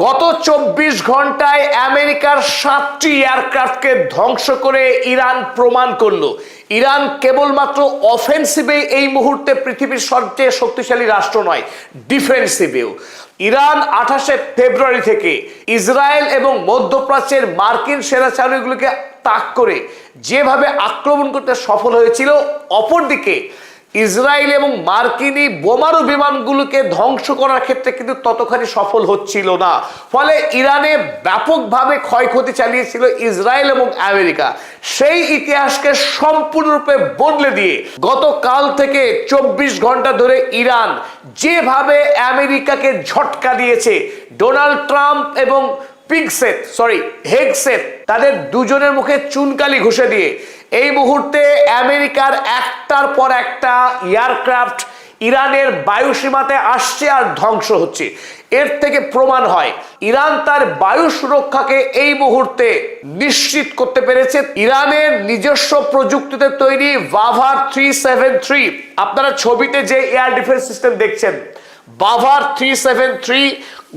গত 24 ঘন্টায় আমেরিকার 7টি এয়ারক্রাফটকে ধ্বংস করে ইরান প্রমাণ করলো ইরান কেবলমাত্র অফেন্সিভে এই মুহূর্তে পৃথিবীর সবচেয়ে শক্তিশালী রাষ্ট্র নয়, ডিফেন্সিভেও। ইরান 28 ফেব্রুয়ারি থেকে ইসরায়েল এবং মধ্যপ্রাচ্যের মার্কিন সেনাচারীগুলোকে তাক করে যেভাবে আক্রমণ করতে সফল হয়েছিল, অপরদিকে ইসরায়েল এবং মার্কিনী বোমারু বিমানগুলোকে ধ্বংস করার ক্ষেত্রে কিন্তু ততখানি সফল হচ্ছিল না। ফলে ইরানে ব্যাপকভাবে ক্ষয়ক্ষতি চালিয়েছিল ইসরায়েল এবং আমেরিকা। সেই ইতিহাসকে সম্পূর্ণরূপে বদলে দিয়ে গতকাল থেকে 24 ঘন্টা ধরে ইরান যেভাবে আমেরিকাকে ঝটকা দিয়েছে, ডোনাল্ড ট্রাম্প এবং হেগসেট তাদের দুজনের মুখে চুনকালি ঘষে দিয়ে এই মুহূর্তে আমেরিকার একটার পর একটা এয়ারক্রাফট ইরানের বায়ুসীমাতে আসছে আর ধ্বংস হচ্ছে। এর থেকে প্রমাণ হয় ইরান তার বায়ু সুরক্ষাকে এই মুহূর্তে নিশ্চিত করতে পেরেছে। ইরানের নিজস্ব প্রযুক্তিতে তৈরি বাভার 373, আপনারা ছবিতে যে এয়ার ডিফেন্স সিস্টেম দেখছেন, বাভার 373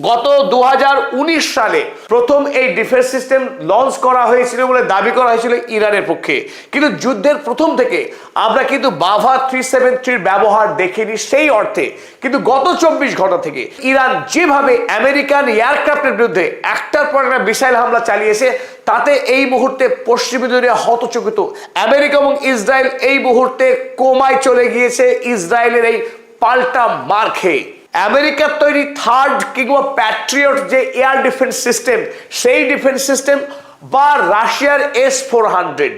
গত 2019 সালে প্রথম এই ডিফেন্স সিস্টেম লঞ্চ করা হয়েছিল বলে দাবি করা হয়েছিল ইরানের পক্ষে। কিন্তু যুদ্ধের প্রথম থেকে আমরা কিন্তু বাভার 373 ব্যবহার দেখিনি সেই অর্থে। কিন্তু গত 24 ঘন্টা থেকে ইরান যেভাবে আমেরিকান এয়ারক্রাফটের বিরুদ্ধে একটার পর একটা মিসাইল হামলা চালিয়েছে, তাতে এই মুহূর্তে পশ্চিমী দুনিয়া হতচকিত। আমেরিকা এবং ইসরায়েল এই মুহূর্তে কোমায় চলে গিয়েছে ইসরায়েলের এই পাল্টা মার খেয়ে। আমেরিকার তৈরি থার্ড কিংবা প্যাট্রিয়ট যে এয়ার ডিফেন্স সিস্টেম, সেই ডিফেন্স সিস্টেম বা রাশিয়ার S-400,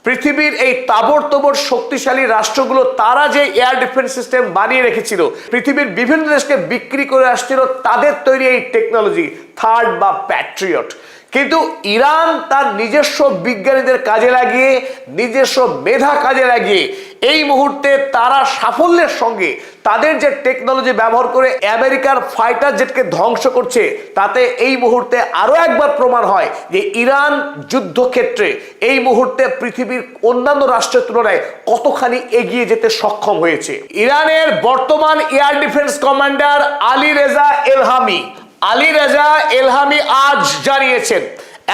পৃথিবীর এই তাবড় শক্তিশালী রাষ্ট্রগুলো তারা যে এয়ার ডিফেন্স সিস্টেম বানিয়ে রেখেছিল, পৃথিবীর বিভিন্ন দেশকে বিক্রি করে আসছিল তাদের তৈরি এই টেকনোলজি থার্ড বা প্যাট্রিয়ট। কিন্তু ইরান তার নিজস্ব বিজ্ঞানীদের কাজে লাগিয়ে, নিজস্ব মেধা কাজে লাগিয়ে এই মুহূর্তে তারা সাফল্যের সঙ্গে তাদের যে টেকনোলজি ব্যবহার করে আমেরিকার ফাইটার জেটকে ধ্বংস করছে, তাতে এই মুহূর্তে আরো একবার প্রমাণ হয় যে ইরান যুদ্ধক্ষেত্রে এই মুহূর্তে পৃথিবীর অন্যান্য রাষ্ট্রের তুলনায় কতখানি এগিয়ে যেতে সক্ষম হয়েছে। ইরানের বর্তমান air defence commander Ali Reza Elhami আজ জানিয়েছেন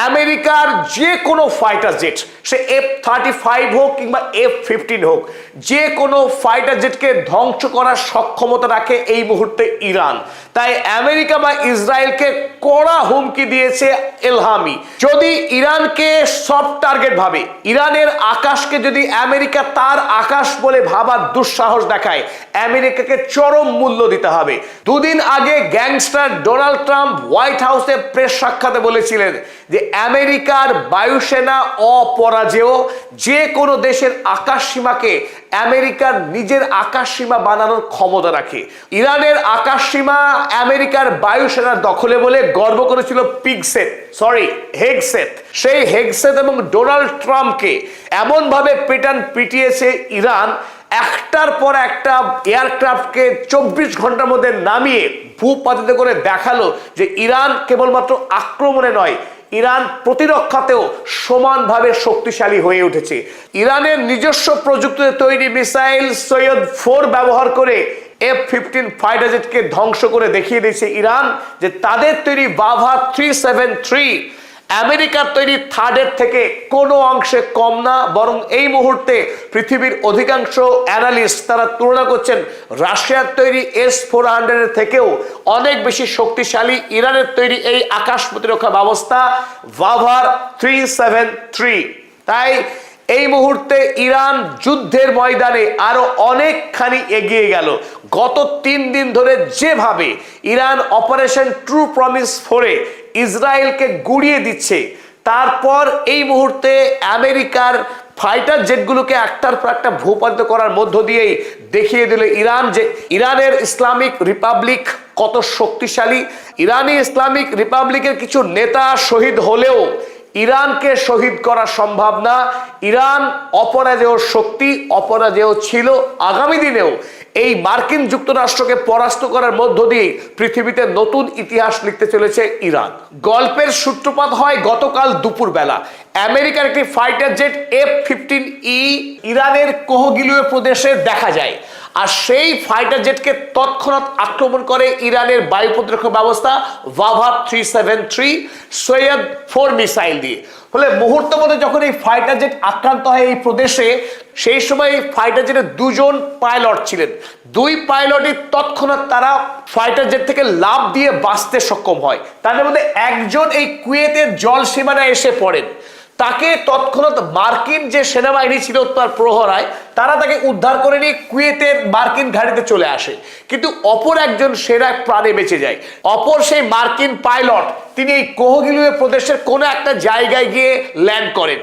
আমেরিকার যে কোনো ফাইটার জেট, সে F-35 হোক কিংবা F-15 হোক, যে কোনো ফাইটার জেটকে ধ্বংস করার সক্ষমতা রাখে এই মুহূর্তে ইরান। তাই আমেরিকা বা ইসরায়েলকে কড়া হুমকি দিয়েছে এলহামি। যদি ইরানকে সফট টার্গেট ভাবে, ইরানের আকাশকে যদি আমেরিকা তার আকাশ বলে ভাবার দুঃসাহস দেখায়, আমেরিকাকে চরম মূল্য দিতে হবে। দুদিন আগে গ্যাংস্টার ডোনাল্ড ট্রাম্প হোয়াইট হাউসে প্রেস সাক্ষাতে বলেছিলেন যে আমেরিকার বায়ুসেনা অপরাজেয়, যে কোনো দেশের আকাশ সীমাকে আমেরিকার নিজের আকাশ সীমা বানানোর ক্ষমতা রাখে। ইরানের আকাশ সীমা আমেরিকার বায়ুসেনার দখলে বলে গর্ব করেছিল হেগসেট। সেই হেগসেট এবং ডোনাল্ড ট্রাম্পকে এমন ভাবে পিটিয়েছে ইরান, একটার পর একটা এয়ারক্রাফটকে 24 ঘন্টার মধ্যে নামিয়ে ভূপাতিত করে দেখালো যে ইরান কেবলমাত্র আক্রমণে নয়, ইরান প্রতিরক্ষাতেও সমানভাবে শক্তিশালী হয়ে উঠেছে। ইরানের নিজস্ব প্রযুক্তিতে তৈরি মিসাইল সৈয়দ 4 ব্যবহার করে F-15 ফাইটার জেটকে ধ্বংস করে দেখিয়ে দিয়েছে ইরান যে তাদের তৈরি বাভা 373 আমেরিকার তৈরি থার্ডের থেকে কোনো অংশে কম না, বরং এই মুহূর্তে পৃথিবীর অধিকাংশ অ্যানালিস্ট তারা তুলনা করছেন রাশিয়ার তৈরি S-400 এর থেকেও অনেক বেশি শক্তিশালী ইরানের তৈরি এই আকাশ প্রতিরক্ষা ব্যবস্থা বাভার 373। তাই এই মুহূর্তে ইরান যুদ্ধের ময়দানে আরো অনেকখানি এগিয়ে গেল। গত 3 দিন ধরে যেভাবে ইরান অপারেশন ট্রু প্রমিস 4-এ ইসরায়েলকে গুড়িয়ে দিচ্ছে, তারপর এই মুহূর্তে আমেরিকার ফাইটার জেটগুলোকে একটার পর একটা ভূপাতিত করার মধ্য দিয়েই দেখিয়ে দিল ইরান যে ইরানের ইসলামিক রিপাবলিক কত শক্তিশালী। ইরানি ইসলামিক রিপাবলিকের কিছু নেতা শহীদ হলেও ইরানকে শহীদ করা সম্ভব না। ইরান অপরাজেয় শক্তি, অপরাজেয় ছিল, আগামী দিনেও এই মার্কিন যুক্তরাষ্ট্রকে পরাস্ত করার মধ্য দিয়ে পৃথিবীতে নতুন ইতিহাস লিখতে চলেছে ইরান। গল্পের সূত্রপাত হয় গতকাল দুপুর বেলা। আমেরিকার একটি ফাইটার জেট F-15E ইরানের কোহগিলীয় প্রদেশে দেখা যায়। আর সেই ফাইটার জেটকে তৎক্ষণাৎ আক্রমণ করে ইরানের বায়ু প্রতিরক্ষা ব্যবস্থা ভাভা 373 সৈয়দ 4 মিসাইল দিয়ে। ফলে মুহূর্ত মধ্যে যখন এই ফাইটার জেট আক্রান্ত হয় এই প্রদেশে, সেই সময় এই ফাইটার জেটের দুজন পাইলট ছিলেন। দুই পাইলটই তৎক্ষণাৎ তারা ফাইটার জেট থেকে লাফ দিয়ে বাঁচতে সক্ষম হয়। তাদের মধ্যে একজন এই কুয়েতের জল সীমানায় এসে পড়েন। তাকে তৎক্ষণাৎ মার্কিন যে সেনাবাহিনী ছিল তার প্রহরায়, তারা তাকে উদ্ধার করে নিয়ে কুয়েতের মার্কিন ঘাঁটিতে চলে আসে। কিন্তু অপর একজন সেনা প্রাণে বেঁচে যায়। অপর সেই মার্কিন পাইলট তিনি এই কোহগিলুয়ে প্রদেশের কোনো একটা জায়গায় গিয়ে ল্যান্ড করেন।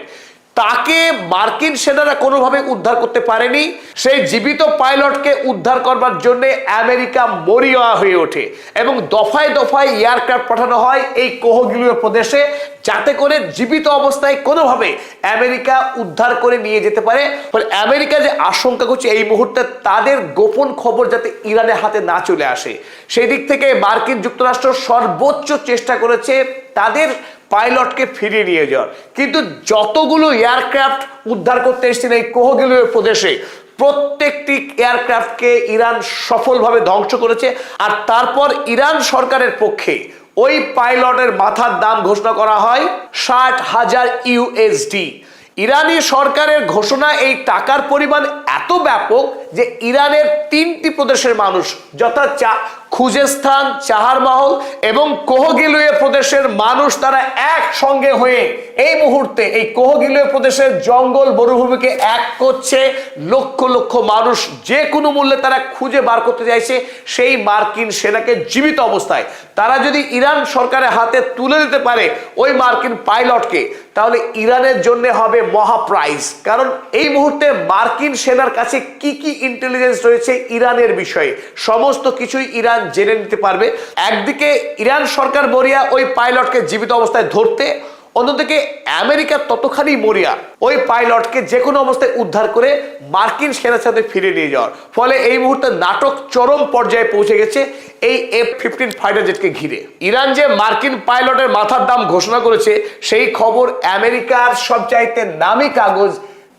তাকে মার্কিন সেনারা কোনোভাবে উদ্ধার করতে পারেনি। সেই জীবিত পাইলটকে উদ্ধার করবার জন্য আমেরিকা মরিয়া হয়ে ওঠে এবং দফায় দফায় এয়ারক্রাফট পাঠানো হয় এই কোহগিলুয়ে প্রদেশে, যাতে করে জীবিত অবস্থায় কোনোভাবে আমেরিকা উদ্ধার করে নিয়ে যেতে পারে। ফলে আমেরিকা যে আশঙ্কা করছে এই মুহূর্তে তাদের গোপন খবর যাতে ইরানের হাতে না চলে আসে, সেই দিক থেকে মার্কিন যুক্তরাষ্ট্র সর্বোচ্চ চেষ্টা করেছে তাদের পাইলটকে ফিরিয়ে নিয়ে যাওয়ার। কিন্তু যতগুলো এয়ারক্রাফট উদ্ধার করতে এসেছিল এই কোহগিলুয়ে প্রদেশে, প্রত্যেকটি এয়ারক্রাফটকে ইরান সফলভাবে ধ্বংস করেছে। আর তারপর ইরান সরকারের পক্ষে ওই পাইলটের মাথার দাম ঘোষণা করা হয় 60,000 ইউএসডি। ইরানি সরকারের ঘোষণা এই টাকার পরিমাণ এত ব্যাপক যে ইরানের 3টি প্রদেশের মানুষ, যথা খুজেস্তান, চাহারমহল এবং কোহগিলুয়ে প্রদেশের মানুষ, তারা একসঙ্গে হয়ে এই মুহূর্তে এই কোহগিলুয়ে প্রদেশের জঙ্গল মরুভূমিকে এক করছে। লক্ষ লক্ষ মানুষ যে কোনো মূল্যে তারা খুঁজে বার করতে চাইছে সেই মার্কিন সেনাকে জীবিত অবস্থায়। তারা যদি ইরান সরকারের হাতে তুলে দিতে পারে ওই মার্কিন পাইলটকে, তাহলে ইরানের জন্য হবে মহা প্রাইজ। কারণ এই মুহূর্তে মার্কিন সেনার কাছে কি কি ইন্টেলিজেন্স রয়েছে ইরানের বিষয়ে, সমস্ত কিছুই ইরান জেনে নিতে পারবে। একদিকে ইরান সরকার মরিয়া ওই পাইলটকে জীবিত অবস্থায় ধরতে, অন্যদিকে আমেরিকা ততখানি মরিয়া ওই পাইলটকে যে কোনো অবস্থায় উদ্ধার করে মার্কিন সেনার সাথে ফিরে নিয়ে যাওয়ার। ফলে এই মুহূর্তে নাটক চরম পর্যায়ে পৌঁছে গেছে এই F-15 ফাইটার জেটকে ঘিরে। ইরান যে মার্কিন পাইলটের মাথার দাম ঘোষণা করেছে সেই খবর আমেরিকার সবচাইতে নামি কাগজ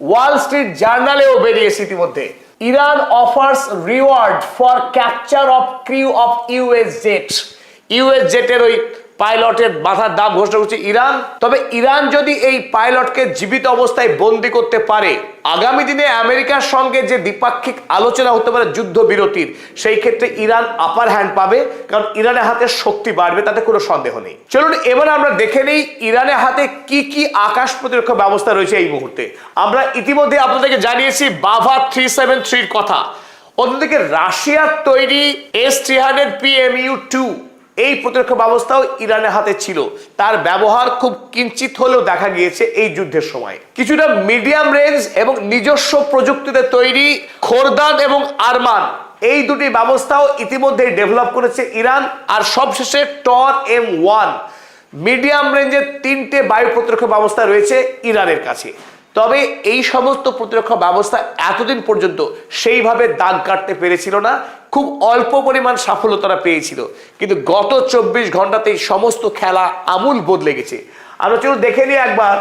ওয়াল স্ট্রিট জার্নালেও বেরিয়েছে ইতিমধ্যে। Iran offers reward for capture of crew of US jet. US জেটের ওই পাইলটের মাথার দাম ঘোষণা করছে ইরান। তবে ইরান যদি এই পাইলটকে জীবিত অবস্থায় বন্দি করতে পারে, আগামী দিনে আমেরিকার সঙ্গে যে দ্বিপাক্ষিক আলোচনা হতে পারে যুদ্ধ বিরতির, সেই ক্ষেত্রে ইরান আপার হ্যান্ড পাবে, কারণ ইরানের হাতে শক্তি বাড়বে, তাতে কোনো সন্দেহ নেই। চলুন এবার আমরা দেখে নেই ইরানের হাতে কি কি আকাশ প্রতিরক্ষা ব্যবস্থা রয়েছে এই মুহূর্তে। আমরা ইতিমধ্যে আপনাদেরকে জানিয়েছি ভাভা 373 কথা। অন্যদিকে রাশিয়ার তৈরি S-300 PMU-2 এই প্রতিরক্ষা ব্যবস্থাও ইরানের হাতে ছিল। তার ব্যবহার খুব কিঞ্চিত হলেও দেখা গিয়েছে এই যুদ্ধের সময়। কিছুটা মিডিয়াম রেঞ্জ এবং নিজস্ব প্রযুক্তিতে তৈরি খোরদান এবং আরমান, এই দুটি ব্যবস্থাও ইতিমধ্যে ডেভেলপ করেছে ইরান। আর সবশেষে টর M1 মিডিয়াম রেঞ্জের 3টে বায়ু প্রতিরক্ষা ব্যবস্থা রয়েছে ইরানের কাছে। তবে এই সমস্ত প্রতিরক্ষা ব্যবস্থা এতদিন পর্যন্ত সেইভাবে দাগ কাটতে পেরেছিল না, খুব অল্প পরিমাণ সাফল্য তারা পেয়েছিল। কিন্তু গত 24 ঘন্টাতেই সমস্ত খেলা আমূল বদলে গেছে। আমরা চলুন দেখে নিই একবার।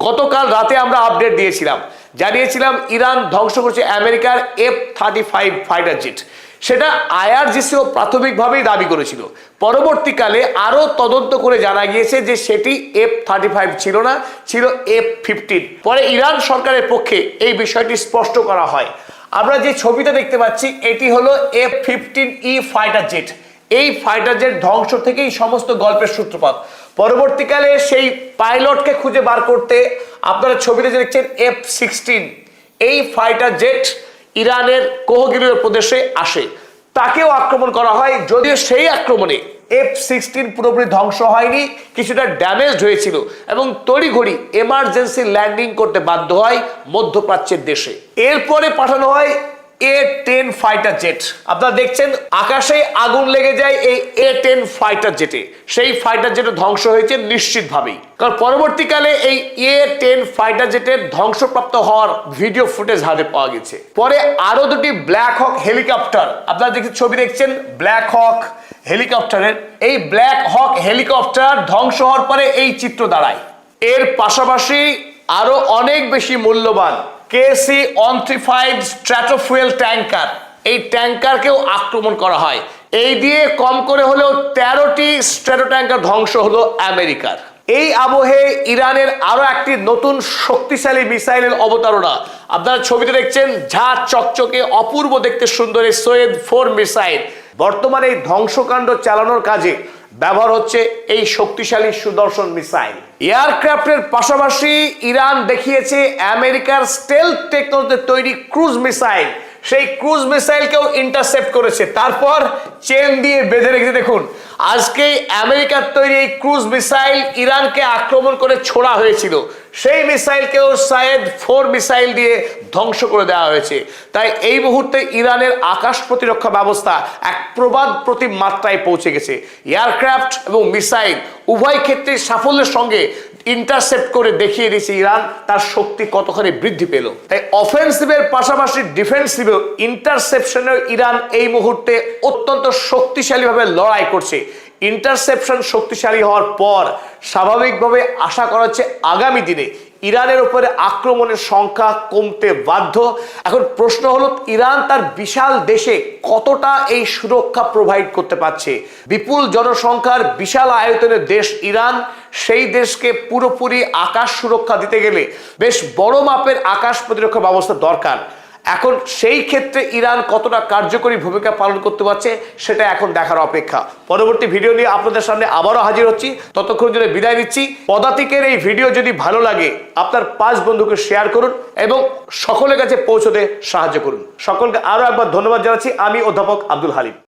গতকাল রাতে আমরা আপডেট দিয়েছিলাম, জানিয়েছিলাম ইরান ধ্বংস করছে আমেরিকার F-35 ফাইটার জেট। সেটা IRGCও প্রাথমিকভাবেই দাবি করেছিল। পরবর্তীকালে আরো তদন্ত করে জানা গিয়েছে যে সেটি F-35 ছিল না, ছিল F-15। পরে ইরান সরকারের পক্ষে এই বিষয়টি স্পষ্ট করা হয়। আমরা যে ছবিটা দেখতে পাচ্ছি এটি হলো F-15E ফাইটার জেট। এই ফাইটার জেট ধ্বংস থেকেই সমস্ত গল্পের সূত্রপাত। পরবর্তীকালে সেই পাইলটকে খুঁজে বার করতে আপনারা ছবিতে দেখছেন F-16 এই ফাইটার জেট ইরানের কোহগিলুয়ে প্রদেশে আসে, তাকেও আক্রমণ করা হয়। যদিও সেই আক্রমণে F-16 পুরোপুরি ধ্বংস হয়নি, কিছুটা ড্যামেজড হয়েছিল এবং তড়িঘড়ি এমার্জেন্সি ল্যান্ডিং করতে বাধ্য হয় মধ্যপ্রাচ্যের দেশে। এরপরে পাঠানো হয় A-10 ফাইটার জেট। আপনারা দেখছেন আকাশে আগুন লেগে যায় এই A-10 ফাইটার জেটে। সেই ফাইটার জেট ধ্বংস হয়েছে নিশ্চিতভাবেই, কারণ পরবর্তীকালে এই A-10 ফাইটার জেটের ধ্বংসপ্রাপ্ত হওয়ার ভিডিও ফুটেজ হাতে পাওয়া গেছে। পরে আরো দুটি ব্ল্যাক হক হেলিকপ্টার, আপনারা দেখছেন ছবি দেখছেন ব্ল্যাক হক হেলিকপ্টারের। এই ব্ল্যাক হক হেলিকপ্টার ধ্বংস হওয়ার পরে এই চিত্র দাঁড়ায়। এর পাশাপাশি আরো অনেক বেশি মূল্যবান KC-135 স্ট্র্যাটোফুয়েল ট্যাঙ্কার এই ট্যাঙ্কারকেও আক্রমণ করা হয়। এই দিয়ে কম করে হলেও 13টি স্ট্র্যাটো ট্যাঙ্কার ধ্বংস হলো আমেরিকার। এই আবহে ইরানের আরো একটি নতুন শক্তিশালী মিসাইলের অবতারণা। আপনারা ছবিতে দেখছেন ঝা চকচকে অপূর্ব দেখতে সুন্দর এই সৈয়দ 4 মিসাইল। বর্তমানে এই ধ্বংসকাণ্ড চালানোর কাজে ব্যবহার হচ্ছে এই শক্তিশালী সুদর্শন মিসাইল। এয়ারক্রাফটের পাশাপাশি ইরান দেখিয়েছে আমেরিকার স্টেলথ টেকনোলজিতে তৈরি ক্রুজ মিসাইল। সেই ক্রুজ মিসাইলকেও ইন্টারসেপ্ট করেছে, তারপর চেন দিয়ে বেঁধে রেখেছে। দেখুন, আজকে আমেরিকার তৈরি এই ক্রুজ মিসাইল ইরানকে আক্রমণ করে ছোড়া হয়েছিল, সেই মিসাইলকেও সৈয়দ 4 মিসাইল দিয়ে ধ্বংস করে দেওয়া হয়েছে। তাই এই মুহূর্তে ইরানের আকাশ প্রতিরক্ষা ব্যবস্থা এক প্রবাদ প্রতি মাত্রায় পৌঁছে গেছে। এয়ারক্রাফট এবং মিসাইল উভয় ক্ষেত্রে সাফল্যের সঙ্গে ইন্টারসেপ্ট করে দেখিয়ে দিয়েছে ইরান তার শক্তি কতখানি বৃদ্ধি পেল। তাই অফেন্সিভের পাশাপাশি ডিফেন্সিভেও ইন্টারসেপশনের ইরান এই মুহূর্তে অত্যন্ত শক্তিশালীভাবে লড়াই করছে। ইন্টারসেপশন শক্তিশালী হওয়ার পর স্বাভাবিকভাবে আশা করা হচ্ছে আগামী দিনে ইরানের উপরে আক্রমণের সংখ্যা কমতে বাধ্য। এখন প্রশ্ন হলো, ইরান তার বিশাল দেশে কতটা এই সুরক্ষা প্রোভাইড করতে পারছে? বিপুল জনসংখ্যার বিশাল আয়তনের দেশ ইরান, সেই দেশকে পুরোপুরি আকাশ সুরক্ষা দিতে গেলে বেশ বড় মাপের আকাশ প্রতিরক্ষা ব্যবস্থা দরকার। এখন সেই ক্ষেত্রে ইরান কতটা কার্যকরী ভূমিকা পালন করতে পারছে সেটা এখন দেখার অপেক্ষা। পরবর্তী ভিডিও নিয়ে আপনাদের সামনে আবারও হাজির হচ্ছি, ততক্ষণ জন্য বিদায় নিচ্ছি। পদাতিকের এই ভিডিও যদি ভালো লাগে আপনার 5 বন্ধুকে শেয়ার করুন এবং সকলের কাছে পৌঁছতে সাহায্য করুন। সকলকে আরো একবার ধন্যবাদ জানাচ্ছি। আমি অধ্যাপক আব্দুল হালিম।